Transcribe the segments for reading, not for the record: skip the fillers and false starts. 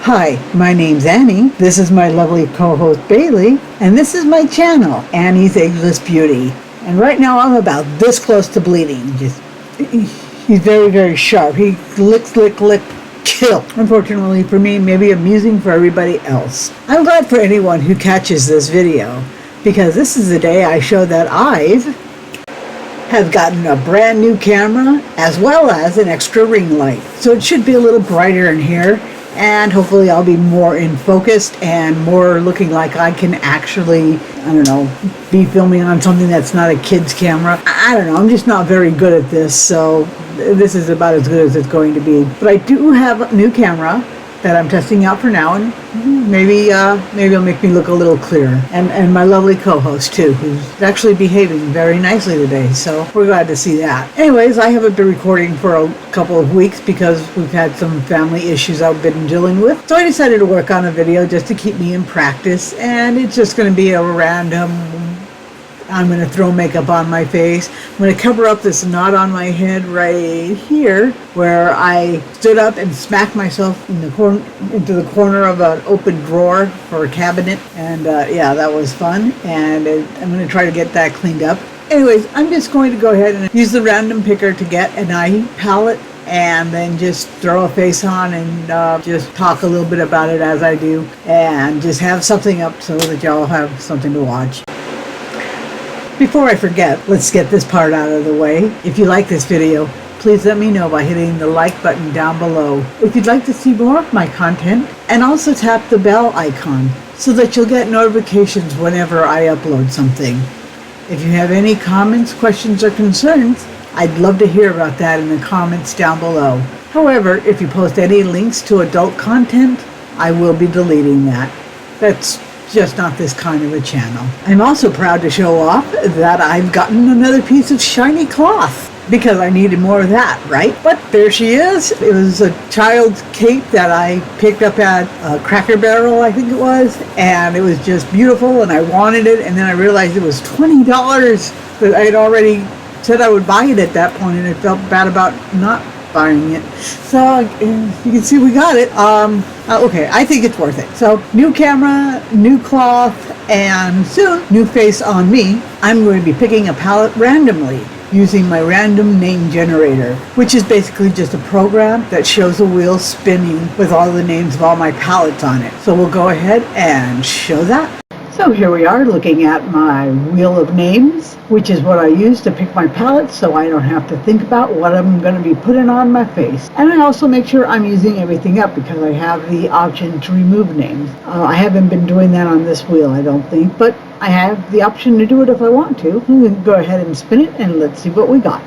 Hi, my name's Annie. This is my lovely co-host Bailey, and this is my channel, Annie's Ageless Beauty. And right now I'm about this close to bleeding. He's very, very sharp. He lick, kill. Unfortunately for me, maybe amusing for everybody else. I'm glad for anyone who catches this video, because this is the day I show that I have gotten a brand new camera as well as an extra ring light. So it should be a little brighter in here, and hopefully I'll be more in focus and more looking like I can actually, be filming on something that's not a kid's camera. I don't know, I'm just not very good at this, so this is about as good as it's going to be. But I do have a new camera that I'm testing out for now, and maybe it'll make me look a little clearer. And my lovely co-host too, who's actually behaving very nicely today, so we're glad to see that. Anyways, I haven't been recording for a couple of weeks because we've had some family issues I've been dealing with. So I decided to work on a video just to keep me in practice, and it's just going to be a random. I'm going to throw makeup on my face. I'm going to cover up this knot on my head right here where I stood up and smacked myself into the corner of an open drawer for a cabinet. And yeah, that was fun. And I'm going to try to get that cleaned up. Anyways, I'm just going to go ahead and use the random picker to get an eye palette and then just throw a face on and just talk a little bit about it as I do. And just have something up so that y'all have something to watch. Before I forget, let's get this part out of the way. If you like this video, please let me know by hitting the like button down below. If you'd like to see more of my content, and also tap the bell icon so that you'll get notifications whenever I upload something. If you have any comments, questions, or concerns, I'd love to hear about that in the comments down below. However, if you post any links to adult content, I will be deleting that. That's just not this kind of a channel. I'm also proud to show off that I've gotten another piece of shiny cloth because I needed more of that, right? But there she is. It was a child's cape that I picked up at Cracker Barrel, I think it was, and it was just beautiful and I wanted it, and then I realized it was $20, but I had already said I would buy it at that point, and I felt bad about not buying it. So you can see we got it. Okay, I think it's worth it. So new camera, new cloth, and soon new face on me. I'm going to be picking a palette randomly using my random name generator, which is basically just a program that shows a wheel spinning with all the names of all my palettes on it. So we'll go ahead and show that. So here we are looking at my wheel of names, which is what I use to pick my palettes so I don't have to think about what I'm going to be putting on my face. And I also make sure I'm using everything up because I have the option to remove names. I haven't been doing that on this wheel, I don't think, but I have the option to do it if I want to. We can go ahead and spin it and let's see what we got.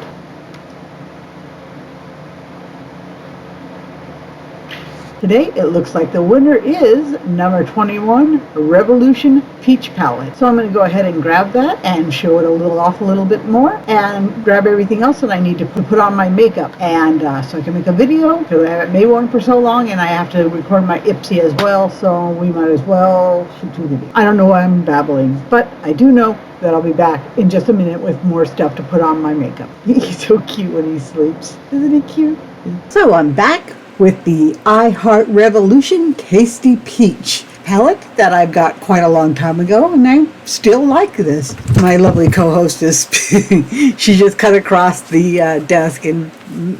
Today, it looks like the winner is number 21, Revolution Peach Palette. So I'm going to go ahead and grab that and show it off a little bit more and grab everything else that I need to put on my makeup. And so I can make a video, because I haven't made one for so long, and I have to record my Ipsy as well, so we might as well shoot two videos. I don't know why I'm babbling, but I do know that I'll be back in just a minute with more stuff to put on my makeup. He's so cute when he sleeps. Isn't he cute? So I'm back with the I Heart Revolution Tasty Peach palette that I've got quite a long time ago, and I still like this. My lovely co-hostess, she just cut across the desk and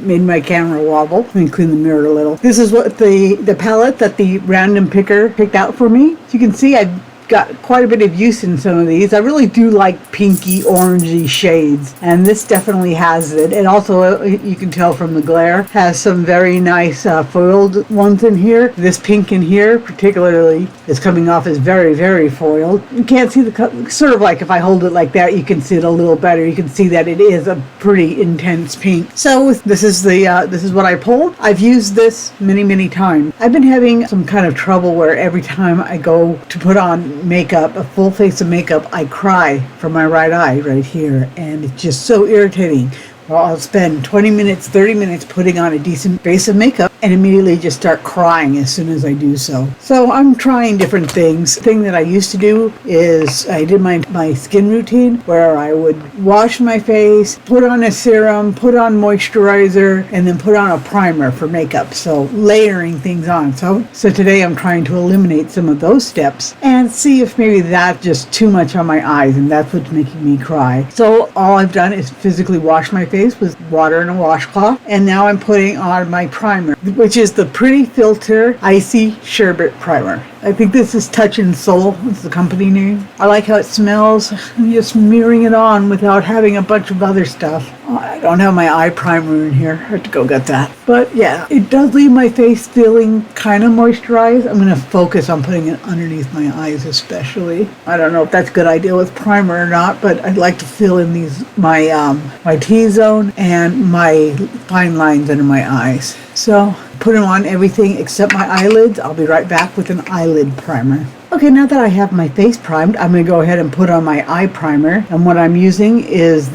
made my camera wobble. Let me clean the mirror a little. This is what the palette that the random picker picked out for me. As you can see, I've got quite a bit of use in some of these. I really do like pinky orangey shades, and this definitely has it. And also, you can tell from the glare, has some very nice foiled ones in here. This pink in here particularly is coming off as very, very foiled. You can't see the sort of like if I hold it like that, you can see it a little better. You can see that it is a pretty intense pink. So this is what I pulled. I've used this many times. I've been having some kind of trouble where every time I go to put on makeup, a full face of makeup, I cry from my right eye right here, and it's just so irritating. Well, I'll spend 20 minutes, 30 minutes putting on a decent face of makeup, and immediately just start crying as soon as I do so. So I'm trying different things. The thing that I used to do is I did my skin routine where I would wash my face, put on a serum, put on moisturizer, and then put on a primer for makeup. So layering things on. So today I'm trying to eliminate some of those steps and see if maybe that's just too much on my eyes and that's what's making me cry. So all I've done is physically wash my face with water and a washcloth, and now I'm putting on my primer, which is the Pretty Filter Icy Sherbet Primer. I think this is Touch and Soul. It's the company name. I like how it smells. I'm just smearing it on without having a bunch of other stuff. I don't have my eye primer in here. I have to go get that. But yeah, it does leave my face feeling kind of moisturized. I'm going to focus on putting it underneath my eyes especially. I don't know if that's a good idea with primer or not, but I'd like to fill in my T-zone and my fine lines under my eyes. So put them on everything except my eyelids. I'll be right back with an eyelid primer. Okay, now that I have my face primed, I'm going to go ahead and put on my eye primer. And what I'm using is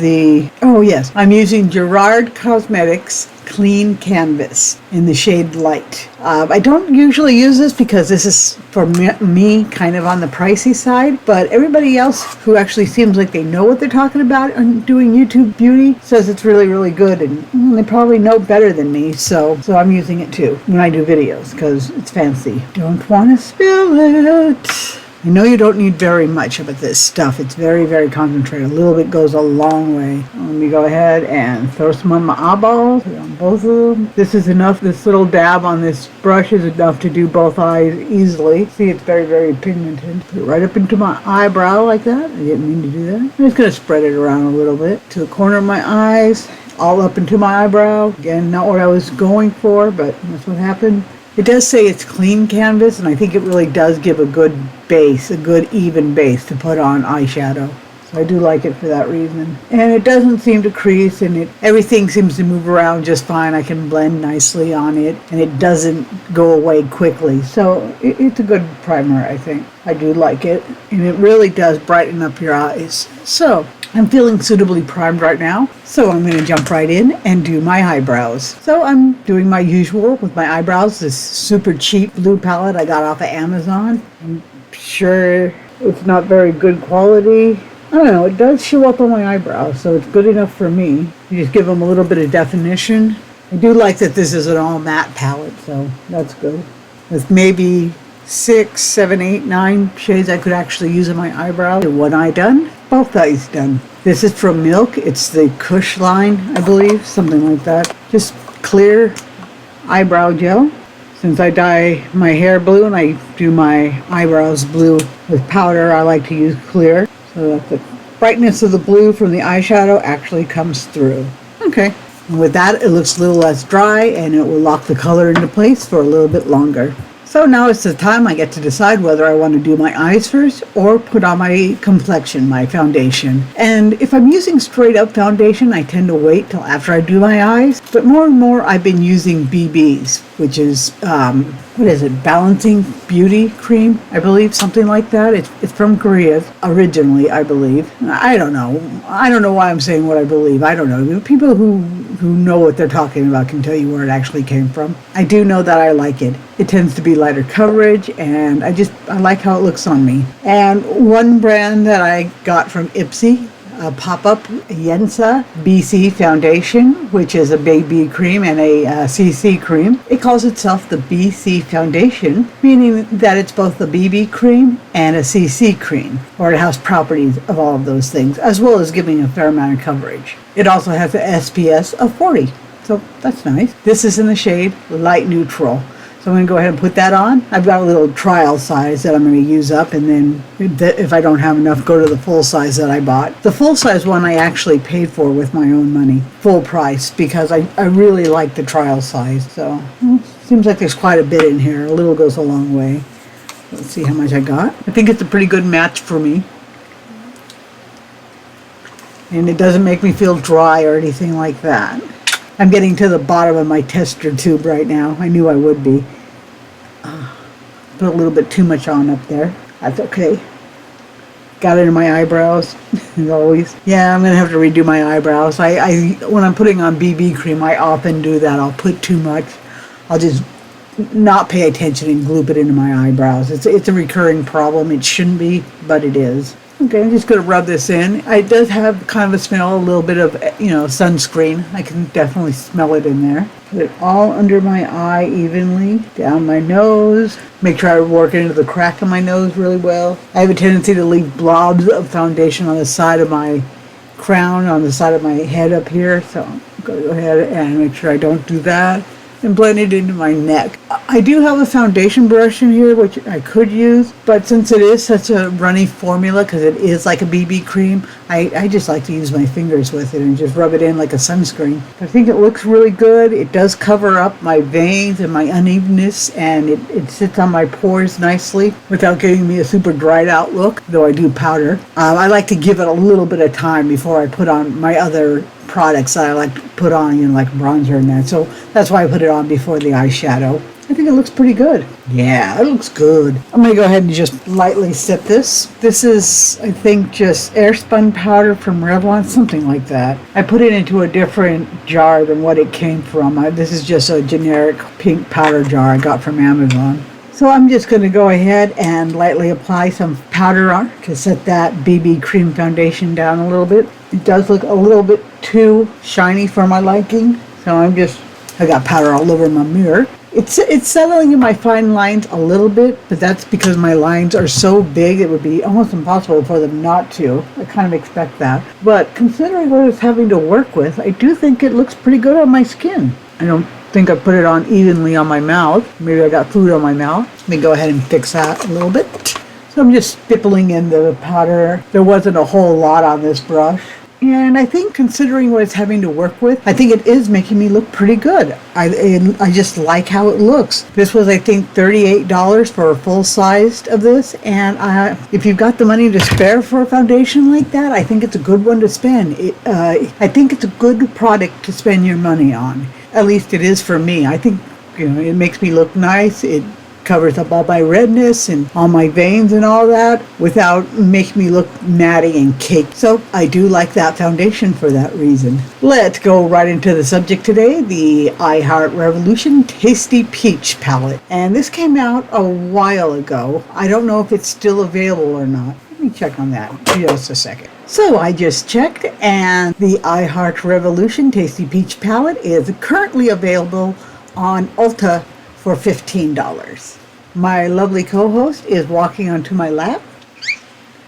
I'm using Gerard Cosmetics Clean Canvas in the shade Light. I don't usually use this because this is, for me, kind of on the pricey side. But everybody else who actually seems like they know what they're talking about and doing YouTube beauty says it's really, really good. And they probably know better than me. So I'm using it too when I do videos because it's fancy. Don't want to spill it. I know you don't need very much of this stuff. It's very, very concentrated. A little bit goes a long way. Let me go ahead and throw some on my eyeballs, on both of them. This is enough. This little dab on this brush is enough to do both eyes easily. See, it's very, very pigmented. Put it right up into my eyebrow like that. I didn't mean to do that. I'm just going to spread it around a little bit to the corner of my eyes, all up into my eyebrow. Again, not what I was going for, but that's what happened. It does say it's clean canvas, and I think it really does give a good base, a good even base to put on eyeshadow. So I do like it for that reason. And it doesn't seem to crease, and everything seems to move around just fine. I can blend nicely on it, and it doesn't go away quickly. So it's a good primer, I think. I do like it, and it really does brighten up your eyes. So I'm feeling suitably primed right now, so I'm going to jump right in and do my eyebrows. So I'm doing my usual with my eyebrows, this super cheap blue palette I got off of Amazon. I'm sure it's not very good quality. I don't know, it does show up on my eyebrows, so it's good enough for me. You just give them a little bit of definition. I do like that this is an all matte palette, so that's good. With maybe 6, 7, 8, 9 shades I could actually use on my eyebrow. One eye done, both eyes done. This is from Milk. It's the Kush line, I believe, something like that. Just clear eyebrow gel. Since I dye my hair blue and I do my eyebrows blue with powder, I like to use clear so that the brightness of the blue from the eyeshadow actually comes through. Okay. And with that, it looks a little less dry and it will lock the color into place for a little bit longer. So now it's the time I get to decide whether I want to do my eyes first or put on my complexion, my foundation. And if I'm using straight up foundation, I tend to wait till after I do my eyes. But more and more I've been using BBs, which is, Balancing Beauty Cream, I believe, something like that. It's from Korea originally, I believe. I don't know. I don't know why I'm saying what I believe. I don't know. People who know what they're talking about can tell you where it actually came from. I do know that I like it. It tends to be lighter coverage, and I like how it looks on me. And one brand that I got from Ipsy, a pop-up Yensa BC foundation, which is a BB cream and a CC cream. It calls itself the BC foundation, meaning that it's both a BB cream and a CC cream, or it has properties of all of those things, as well as giving a fair amount of coverage. It also has an SPS of 40, so that's nice. This is in the shade Light Neutral. So I'm going to go ahead and put that on. I've got a little trial size that I'm going to use up, and then if I don't have enough, go to the full size that I bought. The full size one I actually paid for with my own money, full price, because I really like the trial size. So seems like there's quite a bit in here. A little goes a long way. Let's see how much I got. I think it's a pretty good match for me. And it doesn't make me feel dry or anything like that. I'm getting to the bottom of my tester tube right now. I knew I would be. Put a little bit too much on up there. That's okay. Got it in my eyebrows, as always. Yeah, I'm going to have to redo my eyebrows. When I'm putting on BB cream, I often do that. I'll put too much. I'll just not pay attention and gloop it into my eyebrows. It's a recurring problem. It shouldn't be, but it is. Okay, I'm just going to rub this in. It does have kind of a smell, a little bit of, sunscreen. I can definitely smell it in there. Put it all under my eye evenly, down my nose. Make sure I work into the crack of my nose really well. I have a tendency to leave blobs of foundation on the side of my crown, on the side of my head up here. So I'm going to go ahead and make sure I don't do that. And blend it into my neck. I do have a foundation brush in here, which I could use, but since it is such a runny formula, because it is like a BB cream, I just like to use my fingers with it and just rub it in like a sunscreen. I think it looks really good. It does cover up my veins and my unevenness, and it sits on my pores nicely without giving me a super dried out look, though I do powder. I like to give it a little bit of time before I put on my other products that I like to put on, like bronzer and that. So that's why I put it on before the eyeshadow. I think it looks pretty good. Yeah, it looks good. I'm going to go ahead and just lightly sip this. This is, I think, just airspun powder from Revlon, something like that. I put it into a different jar than what it came from. This is just a generic pink powder jar I got from Amazon. So I'm just going to go ahead and lightly apply some powder on to set that BB cream foundation down a little bit. It does look a little bit too shiny for my liking, so I got powder all over my mirror. It's settling in my fine lines a little bit, but that's because my lines are so big it would be almost impossible for them not to. I kind of expect that. But considering what it's having to work with, I do think it looks pretty good on my skin. I don't think I put it on evenly on my mouth. Maybe I got food on my mouth. Let me go ahead and fix that a little bit. So I'm just stippling in the powder. There wasn't a whole lot on this brush. And I think considering what it's having to work with, I think it is making me look pretty good. I just like how it looks. This was, I think, $38 for a full size of this. And if you've got the money to spare for a foundation like that, I think it's a good one to spend. I think it's a good product to spend your money on. At least it is for me. I think, it makes me look nice. It covers up all my redness and all my veins and all that without making me look natty and caked. So I do like that foundation for that reason. Let's go right into the subject today, the GRWM Tasty Peach palette. And this came out a while ago. I don't know if it's still available or not. Let me check on that just a second. So I just checked, and the GRWM Tasty Peach palette is currently available on Ulta for $15. My lovely co-host is walking onto my lap.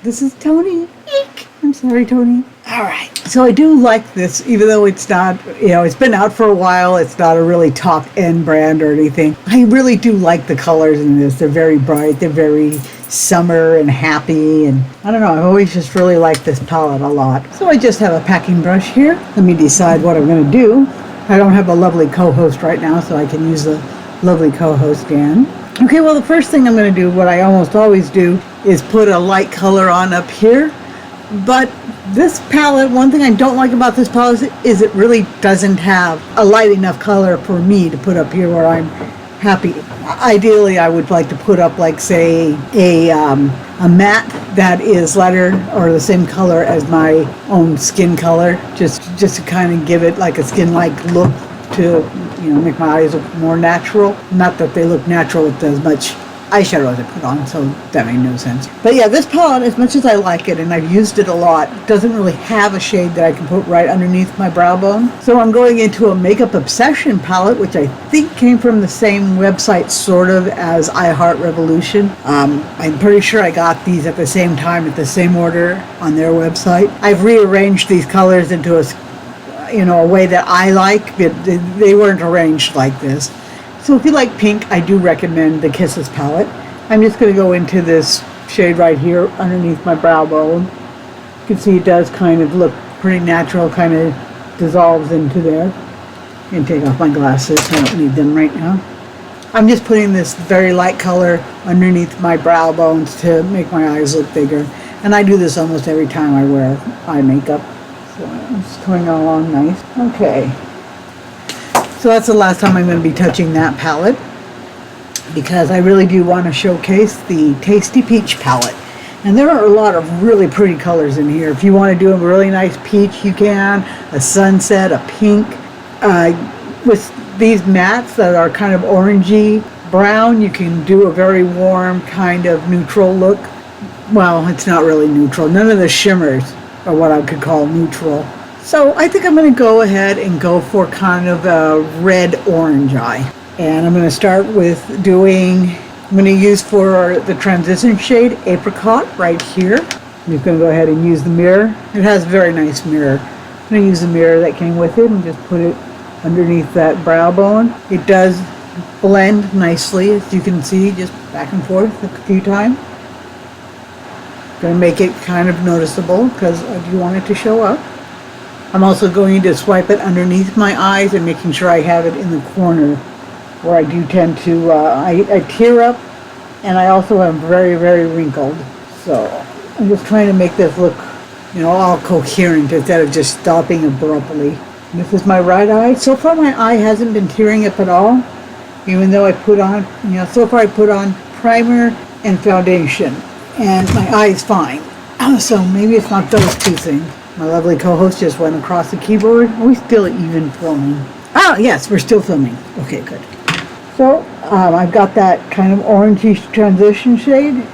This is Tony. Eek. I'm sorry, Tony. All right. So I do like this, even though it's not, it's been out for a while. It's not a really top-end brand or anything. I really do like the colors in this. They're very bright. They're very summer and happy. And I don't know, I've always just really liked this palette a lot. So I just have a packing brush here. Let me decide what I'm going to do. I don't have a lovely co-host right now, so I can use the lovely co-host Dan. Okay, well, the first thing I'm going to do, what I almost always do, is put a light color on up here. But this palette, one thing I don't like about this palette is it really doesn't have a light enough color for me to put up here where I'm happy. Ideally, I would like to put up, like, say, a matte that is lighter or the same color as my own skin color, just to kind of give it like a skin-like look to, make my eyes look more natural. Not that they look natural with as much eyeshadow as I put on, so that made no sense. But yeah, this palette, as much as I like it and I've used it a lot, doesn't really have a shade that I can put right underneath my brow bone. So I'm going into a Makeup Obsession palette, which I think came from the same website sort of as iHeartRevolution. I'm pretty sure I got these at the same time, at the same order on their website. I've rearranged these colors into a way that I like, but they weren't arranged like this. So if you like pink, I do recommend the Kisses palette. I'm just going to go into this shade right here underneath my brow bone. You can see it does kind of look pretty natural, kind of dissolves into there. I'm going to take off my glasses, I don't need them right now. I'm just putting this very light color underneath my brow bones to make my eyes look bigger. And I do this almost every time I wear eye makeup. So it's going along nice. Okay. So that's the last time I'm going to be touching that palette, because I really do want to showcase the Tasty Peach palette. And there are a lot of really pretty colors in here. If you want to do a really nice peach, you can. A sunset, a pink. with these mattes that are kind of orangey brown, you can do a very warm kind of neutral look. Well, it's not really neutral. None of the shimmers are what I could call neutral. So I think I'm going to go ahead and go for kind of a red-orange eye. And I'm going to start with I'm going to use for the transition shade Apricot right here. I'm just going to go ahead and use the mirror. It has a very nice mirror. I'm going to use the mirror that came with it and just put it underneath that brow bone. It does blend nicely, as you can see, just back and forth a few times. Going to make it kind of noticeable because I do want it to show up. I'm also going to swipe it underneath my eyes and making sure I have it in the corner where I do tend to, I tear up, and I also am very, very wrinkled. So I'm just trying to make this look, all coherent instead of just stopping abruptly. This is my right eye. So far my eye hasn't been tearing up at all, even though I put on, so far I put on primer and foundation, and my eye is fine. So maybe it's not those two things. My lovely co-host just went across the keyboard. Are we still even filming? Oh, yes, we're still filming. Okay, good. So I've got that kind of orangey transition shade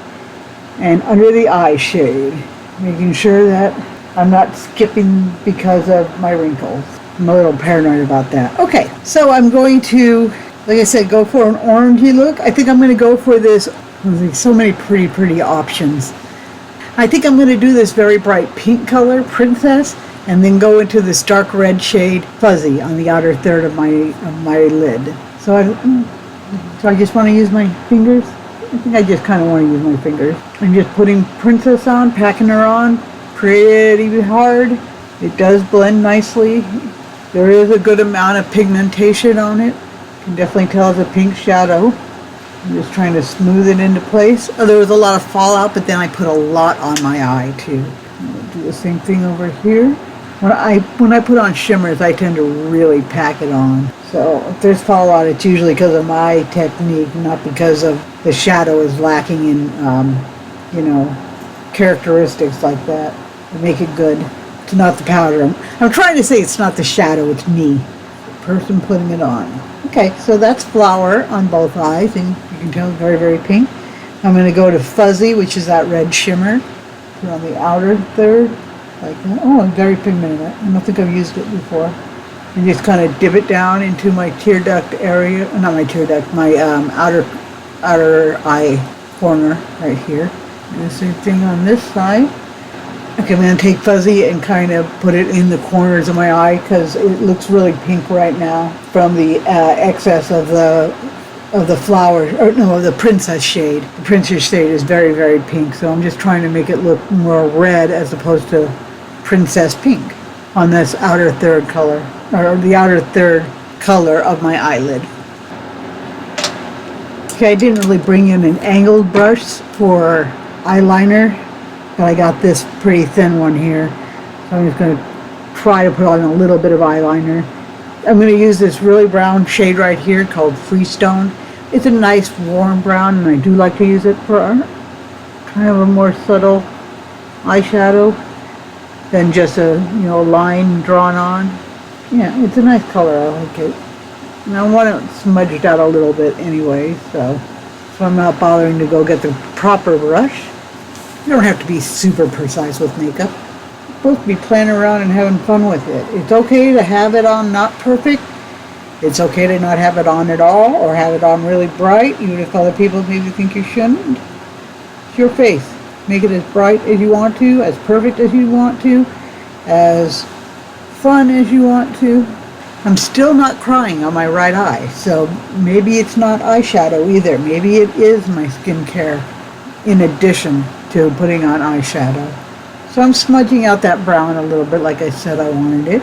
and under the eye shade, making sure that I'm not skipping because of my wrinkles. I'm a little paranoid about that. Okay, so I'm going to, like I said, go for an orangey look. I think I'm going to go for this. There's so many pretty options. I think I'm going to do this very bright pink color, Princess, and then go into this dark red shade, Fuzzy, on the outer third of my lid. So I just want to use my fingers. I think I just kind of want to use my fingers. I'm just putting Princess on, packing her on pretty hard. It does blend nicely. There is a good amount of pigmentation on it. You can definitely tell it's a pink shadow. I'm just trying to smooth it into place. Oh, there was a lot of fallout, but then I put a lot on my eye too. I'm going to do the same thing over here. When I put on shimmers, I tend to really pack it on. So if there's fallout, it's usually because of my technique, not because of the shadow is lacking in, characteristics like that to make it good. It's not the powder. I'm trying to say it's not the shadow, it's me, the person putting it on. Okay, so that's flower on both eyes, and you can tell it's very, very pink. I'm going to go to Fuzzy, which is that red shimmer. Put on the outer third, like that. Oh, I'm very pigmented. I don't think I've used it before. And just kind of dip it down into my tear duct area, not my tear duct, my outer eye corner right here. Do the same thing on this side. Okay, I'm going to take Fuzzy and kind of put it in the corners of my eye because it looks really pink right now from the excess of the flower, or no, the Princess shade. The Princess shade is very, very pink, so I'm just trying to make it look more red as opposed to Princess pink on this outer third color, or the outer third color of my eyelid. Okay, I didn't really bring in an angled brush for eyeliner, but I got this pretty thin one here, so I'm just going to try to put on a little bit of eyeliner. I'm going to use this really brown shade right here called Freestone. It's a nice warm brown, and I do like to use it for kind of a more subtle eyeshadow than just a line drawn on. Yeah, it's a nice color. I like it. And I want it smudged out a little bit anyway, so I'm not bothering to go get the proper brush. You don't have to be super precise with makeup. You're supposed to be playing around and having fun with it. It's okay to have it on not perfect. It's okay to not have it on at all, or have it on really bright, even if other people maybe think you shouldn't. It's your face. Make it as bright as you want to, as perfect as you want to, as fun as you want to. I'm still not crying on my right eye, so maybe it's not eyeshadow either. Maybe it is my skincare in addition to putting on eyeshadow. So I'm smudging out that brown a little bit like I said I wanted it.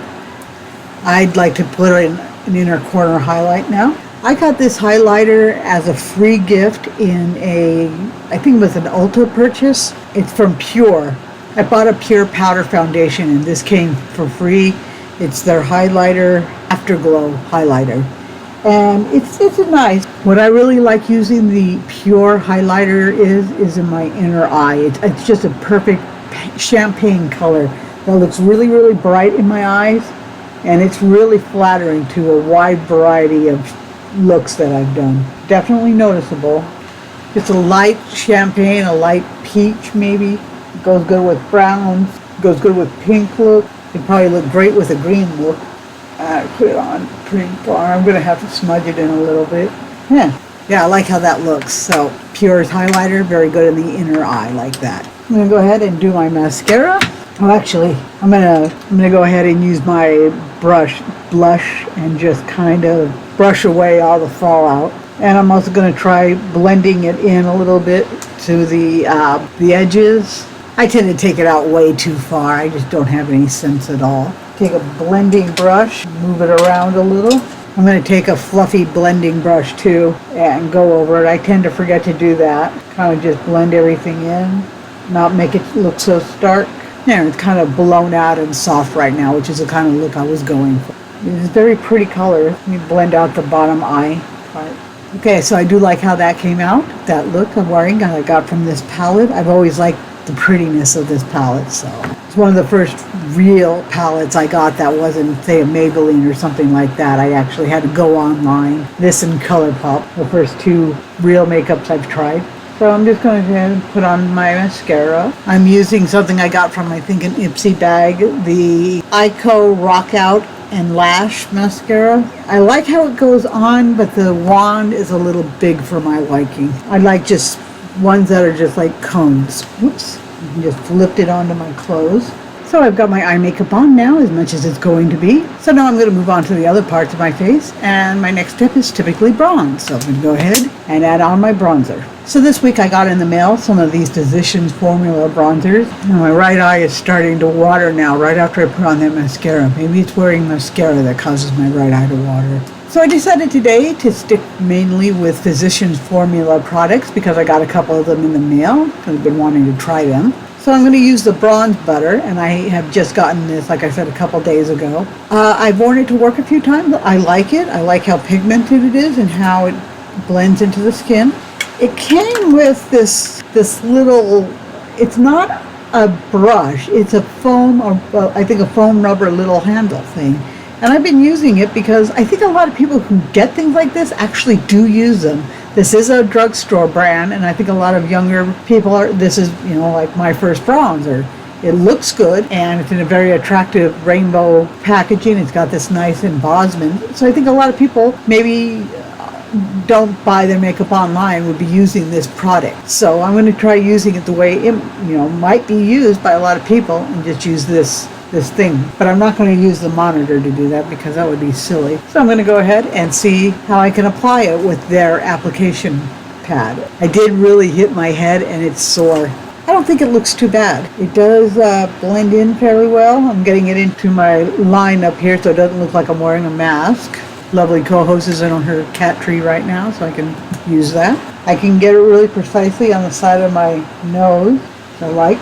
I'd like to put in an inner corner highlight now. I got this highlighter as a free gift in I think it was an Ulta purchase. It's from Pure. I bought a Pure powder foundation and this came for free. It's their highlighter, Afterglow highlighter. And it's a nice. What I really like using the Pure highlighter is in my inner eye. It's just a perfect champagne color that looks really, really bright in my eyes. and it's really flattering to a wide variety of looks that I've done. Definitely noticeable. Just a light champagne, a light peach maybe. It goes good with browns, goes good with pink look. It'd probably look great with a green look. Put it on pretty far. I'm gonna have to smudge it in a little bit. Yeah, I like how that looks. So Pure's highlighter, very good in the inner eye like that. I'm gonna go ahead and do my mascara. Oh, actually, I'm gonna go ahead and use my blush and just kind of brush away all the fallout. And I'm also gonna try blending it in a little bit to the edges. I tend to take it out way too far. I just don't have any sense at all. Take a blending brush, move it around a little. I'm going to take a fluffy blending brush too and go over it. I tend to forget to do that. Kind of just blend everything in, not make it look so stark. There, it's kind of blown out and soft right now, which is the kind of look I was going for. It's a very pretty color. Let me blend out the bottom eye part. Okay, so I do like how that came out. That look I'm wearing, I got from this palette. I've always liked the prettiness of this palette, so it's one of the first real palettes I got that wasn't, say, a Maybelline or something like that. I actually had to go online. This and ColourPop, the first two real makeups I've tried. So I'm just going to put on my mascara. I'm using something I got from, I think, an Ipsy bag, the Ico Rock Out and Lash mascara. I like how it goes on, but the wand is a little big for my liking. I like just ones that are just like cones. Whoops. You can just lift it onto my clothes. So I've got my eye makeup on now, as much as it's going to be. So now I'm going to move on to the other parts of my face, and my next step is typically bronze. So I'm going to go ahead and add on my bronzer. So this week I got in the mail some of these Physicians Formula bronzers. And my right eye is starting to water now, right after I put on that mascara. Maybe it's wearing mascara that causes my right eye to water. So I decided today to stick mainly with Physicians Formula products because I got a couple of them in the mail because I've been wanting to try them. So I'm going to use the bronze butter, and I have just gotten this, like I said, a couple days ago. I've worn it to work a few times. I like it. I like how pigmented it is and how it blends into the skin. It came with this little, it's not a brush, it's a foam, or I think a foam rubber little handle thing. And I've been using it because I think a lot of people who get things like this actually do use them. This is a drugstore brand, and I think a lot of younger people this is, like my first bronzer. It looks good, and it's in a very attractive rainbow packaging. It's got this nice embossment. So I think a lot of people maybe don't buy their makeup online would be using this product. So I'm going to try using it the way it, might be used by a lot of people, and just use this thing. But I'm not going to use the monitor to do that because that would be silly. So I'm going to go ahead and see how I can apply it with their application pad. I did really hit my head and it's sore. I don't think it looks too bad. It does blend in fairly well. I'm getting it into my line up here so it doesn't look like I'm wearing a mask. Lovely co-host is on her cat tree right now, so I can use that. I can get it really precisely on the side of my nose, which I like.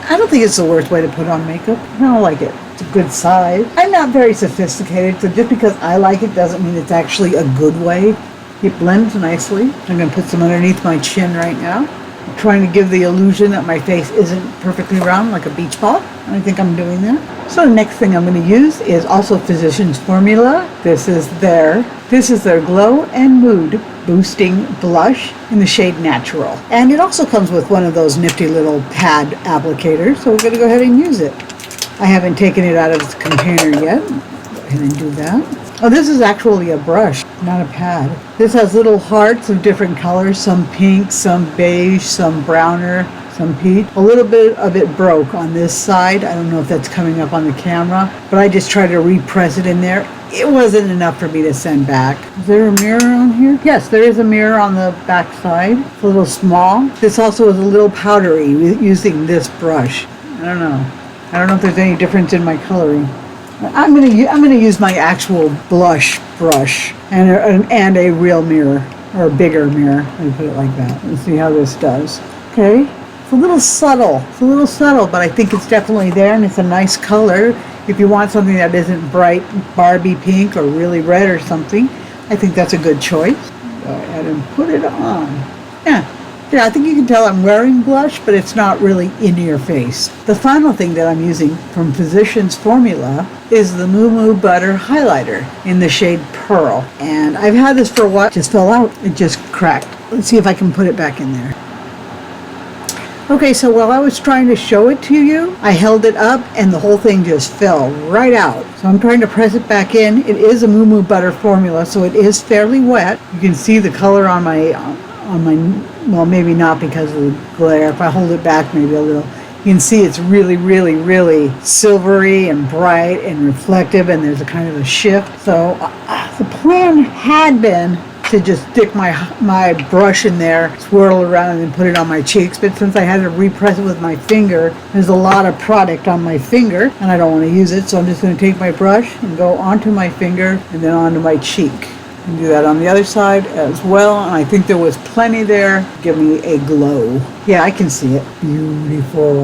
I don't think it's the worst way to put on makeup. I don't like it. It's a good size. I'm not very sophisticated, so just because I like it doesn't mean it's actually a good way. It blends nicely. I'm going to put some underneath my chin right now. I'm trying to give the illusion that my face isn't perfectly round like a beach ball. And I think I'm doing that. So the next thing I'm going to use is also Physicians Formula. This is their Glow and Mood Boosting Blush in the shade Natural. And it also comes with one of those nifty little pad applicators, so we're going to go ahead and use it. I haven't taken it out of its container yet. Go ahead and do that. Oh, this is actually a brush, not a pad. This has little hearts of different colors, some pink, some beige, some browner, some peach. A little bit of it broke on this side. I don't know if that's coming up on the camera, but I just tried to repress it in there. It wasn't enough for me to send back. Is there a mirror on here? Yes, there is a mirror on the back side. It's a little small. This also is a little powdery using this brush. I don't know if there's any difference in my coloring. I'm gonna use my actual blush brush and a real mirror, or a bigger mirror. Let me put it like that. Let's see how this does. Okay. It's a little subtle, but I think it's definitely there, and it's a nice color. If you want something that isn't bright Barbie pink or really red or something, I think that's a good choice. Go ahead and put it on. Yeah, Yeah, I think you can tell I'm wearing blush, but it's not really in your face. The final thing that I'm using from Physicians Formula is the Moo Moo Butter Highlighter in the shade Pearl. And I've had this for a while. It just fell out. It just cracked. Let's see if I can put it back in there. Okay, so while I was trying to show it to you, I held it up and the whole thing just fell right out. So I'm trying to press it back in. It is a Moo Moo Butter formula, so it is fairly wet. You can see the color on my, well, maybe not because of the glare. If I hold it back maybe a little, you can see it's really, really, really silvery and bright and reflective, and there's a kind of a shift. So the plan had been to just stick my brush in there, swirl around and put it on my cheeks, but since I had to repress it with my finger, there's a lot of product on my finger and I don't want to use it, so I'm just going to take my brush and go onto my finger and then onto my cheek. And do that on the other side as well, and I think there was plenty there. Give me a glow. Yeah, I can see it. Beautiful.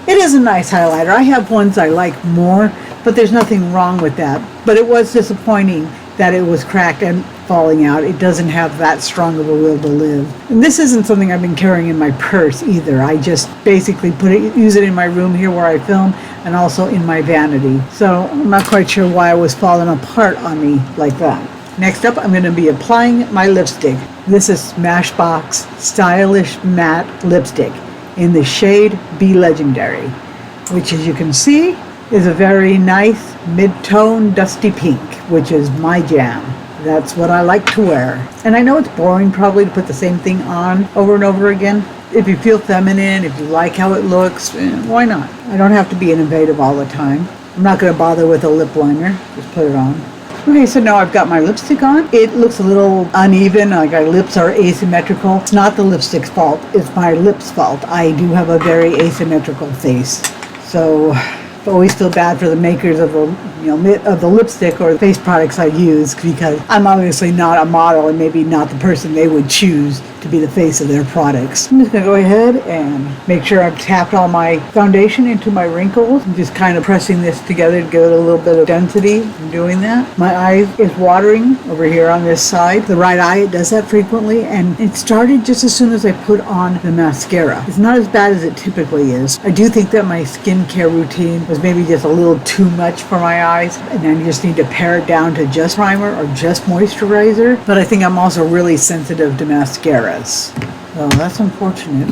It is a nice highlighter. I have ones I like more, but there's nothing wrong with that. But it was disappointing that it was cracked and falling out. It doesn't have that strong of a will to live. And this isn't something I've been carrying in my purse either. I just basically use it in my room here where I film, and also in my vanity. So I'm not quite sure why it was falling apart on me like that. Next up, I'm going to be applying my lipstick. This is Smashbox Stylish Matte Lipstick in the shade Be Legendary, which, as you can see, is a very nice mid-tone dusty pink, which is my jam. That's what I like to wear. And I know it's boring probably to put the same thing on over and over again. If you feel feminine, if you like how it looks, why not? I don't have to be innovative all the time. I'm not going to bother with a lip liner. Just put it on. Okay, so now I've got my lipstick on. It looks a little uneven, like my lips are asymmetrical. It's not the lipstick's fault, it's my lips' fault. I do have a very asymmetrical face. So I always feel bad for the makers of the lipstick or the face products I use, because I'm obviously not a model and maybe not the person they would choose to be the face of their products. I'm just going to go ahead and make sure I've tapped all my foundation into my wrinkles. I'm just kind of pressing this together to give it a little bit of density. I'm doing that. My eye is watering over here on this side. The right eye, it does that frequently, and it started just as soon as I put on the mascara. It's not as bad as it typically is. I do think that my skincare routine was maybe just a little too much for my eyes, and I just need to pare it down to just primer or just moisturizer. But I think I'm also really sensitive to mascara. So that's unfortunate.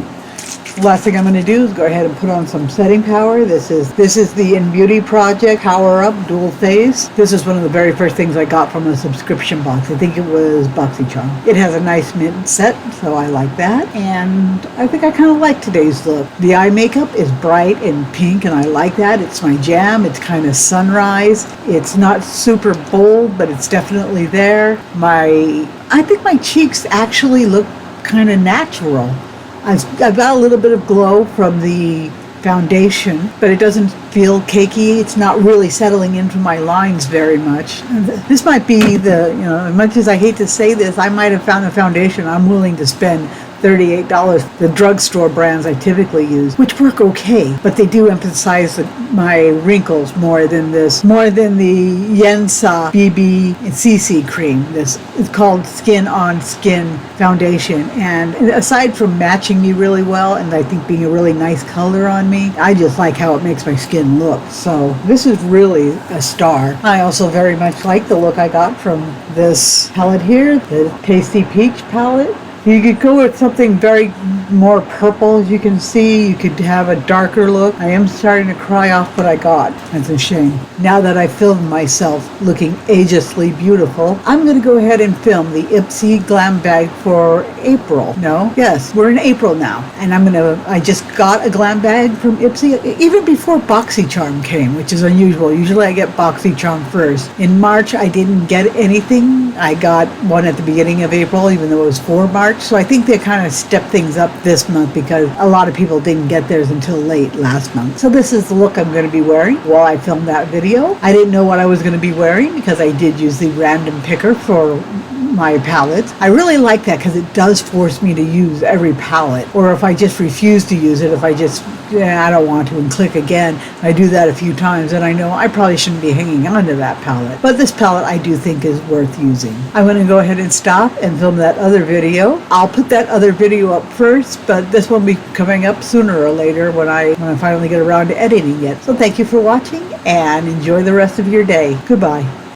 The last thing I'm going to do is go ahead and put on some setting powder. This is the In Beauty Project Power Up Dual Phase. This is one of the very first things I got from a subscription box. I think it was BoxyCharm. It has a nice mint set, so I like that. And I think I kind of like today's look. The eye makeup is bright and pink, and I like that. It's my jam. It's kind of sunrise. It's not super bold, but it's definitely there. I think my cheeks actually look kind of natural. I've got a little bit of glow from the foundation, but it doesn't feel cakey. It's not really settling into my lines very much. This might be as much as I hate to say this, I might have found a foundation I'm willing to spend $38, the drugstore brands I typically use, which work okay, but they do emphasize my wrinkles more than the Yensa BB CC cream. This is called Skin on Skin Foundation, and aside from matching me really well and I think being a really nice color on me, I just like how it makes my skin look. So this is really a star. I also very much like the look I got from this palette here, the Tasty Peach palette. You could go with something very more purple, as you can see. You could have a darker look. I am starting to cry off what I got. That's a shame. Now that I filmed myself looking agelessly beautiful, I'm going to go ahead and film the Ipsy Glam Bag for April. Yes, we're in April now. And I just got a glam bag from Ipsy even before BoxyCharm came, which is unusual. Usually I get BoxyCharm first. In March, I didn't get anything. I got one at the beginning of April, even though it was for March. So I think they kind of stepped things up this month because a lot of people didn't get theirs until late last month. So this is the look I'm going to be wearing while I filmed that video. I didn't know what I was going to be wearing because I did use the random picker for my palettes. I really like that because it does force me to use every palette. Or if I just refuse to use it, if I just, I don't want to, and click again, I do that a few times, and I know I probably shouldn't be hanging on to that palette. But this palette I do think is worth using. I'm going to go ahead and stop and film that other video. I'll put that other video up first, but this one will be coming up sooner or later when I finally get around to editing it. So thank you for watching, and enjoy the rest of your day. Goodbye.